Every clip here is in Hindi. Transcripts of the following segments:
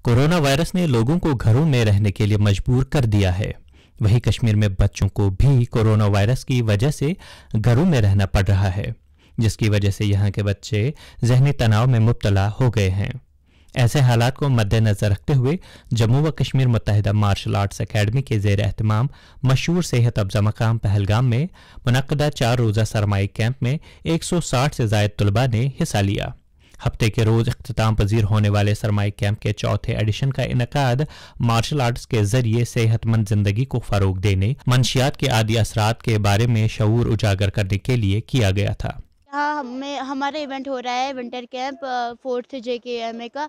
कोरोना वायरस ने लोगों को घरों में रहने के लिए मजबूर कर दिया है। वहीं कश्मीर में बच्चों को भी कोरोना वायरस की वजह से घरों में रहना पड़ रहा है, जिसकी वजह से यहाँ के बच्चे जहनी तनाव में मुब्तला हो गए हैं। ऐसे हालात को मद्देनजर रखते हुए जम्मू व कश्मीर मुत्तहिदा मार्शल आर्ट्स अकेडमी के ज़ेर एहतमाम मशहूर सेहत अफजा मकाम पहलगाम में मुनक्कदा 4 रोज़ा सरमाई कैंप में 160 से ज़ायद तलबा ने हिस्सा लिया। हफ्ते के रोज इख्तिताम पजीर होने वाले सरमाई कैंप के चौथे एडिशन का इनकाद मार्शल आर्ट्स के जरिए सेहतमंद जिंदगी को फरोग देने, मंशियात के आदि असरात के बारे में शऊर उजागर करने के लिए किया गया था। हाँ, हमारा इवेंट हो रहा है विंटर कैंप 4th JKMA का।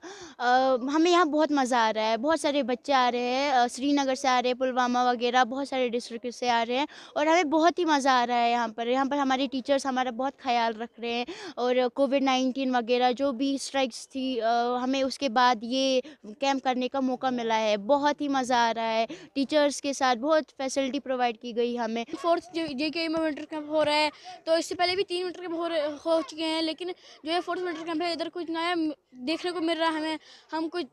हमें यहाँ बहुत मज़ा आ रहा है। बहुत सारे बच्चे आ रहे हैं, श्रीनगर से आ रहे हैं, पुलवामा वगैरह बहुत सारे डिस्ट्रिक्ट से आ रहे हैं और हमें बहुत ही मज़ा आ रहा है यहाँ पर हमारे टीचर्स हमारा बहुत ख्याल रख रहे हैं। और कोविड-19 वगैरह जो भी स्ट्राइक्स थी, हमें उसके बाद ये कैंप करने का मौका मिला है। बहुत ही मज़ा आ रहा है। टीचर्स के साथ बहुत फैसिलिटी प्रोवाइड की गई हमें। 4th JKMA विंटर कैंप हो रहा है, तो इससे पहले भी 3 विंटर कैंप हो चुके हैं, लेकिन जो है 4th विंटर कैंप है, इधर कुछ नया देखने को मिल रहा है हमें। हम कुछ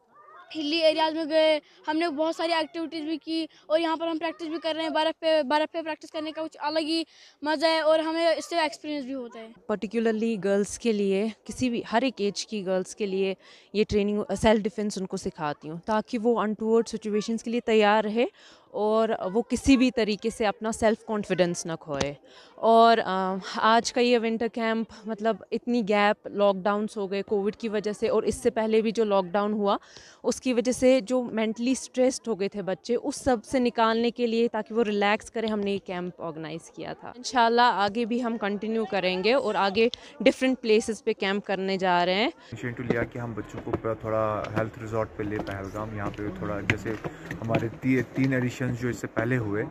हिली एरियाज़ में गए, हमने बहुत सारी एक्टिविटीज़ भी की और यहाँ पर हम प्रैक्टिस भी कर रहे हैं। बर्फ़ पे प्रैक्टिस करने का कुछ अलग ही मज़ा है और हमें इससे एक्सपीरियंस भी होता है। पर्टिकुलरली गर्ल्स के लिए, किसी भी हर एक एज की गर्ल्स के लिए ये ट्रेनिंग सेल्फ डिफेंस उनको सिखाती हूँ, ताकि वो अनटूवर्ड सिचुएशंस के लिए तैयार रहे और वो किसी भी तरीके से अपना सेल्फ कॉन्फिडेंस ना खोए। और आज का ये विंटर कैंप मतलब इतनी गैप, लॉकडाउन्स हो गए कोविड की वजह से, और इससे पहले भी जो लॉकडाउन हुआ उसकी वजह से जो मेंटली स्ट्रेस्ड हो गए थे बच्चे, उस सब से निकालने के लिए, ताकि वो रिलैक्स करें, हमने ये कैंप ऑर्गेनाइज़ किया था। इंशाल्लाह आगे भी हम कंटिन्यू करेंगे और आगे डिफरेंट प्लेसेस पे कैंप करने जा रहे हैं। इनिशिएटिव लिया कि हम बच्चों को थोड़ा हेल्थ रिजॉर्ट पे ले पहलगाम, यहाँ पे थोड़ा जैसे हमारे 3 एडिशंस जो इससे पहले हुए,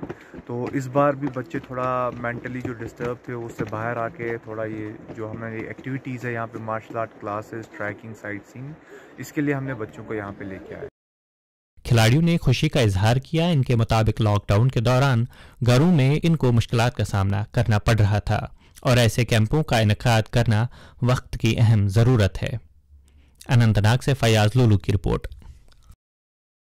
तो इस बार भी बच्चे थोड़ा मेंटली जो डिस्टर्ब थे उससे बाहर आके थोड़ा ये जो हमारी एक्टिविटीज़ है यहाँ पे martial art classes, trekking, sightseeing, इसके लिए हमने बच्चों को यहाँ पे लेके आए। खिलाड़ियों ने खुशी का इजहार किया। इनके मुताबिक लॉकडाउन के दौरान घरों में इनको मुश्किलात का सामना करना पड़ रहा था और ऐसे कैंपों का इनेकाद करना वक्त की अहम ज़रूरत है। अनंतनाग से फयाज लुलू की रिपोर्ट।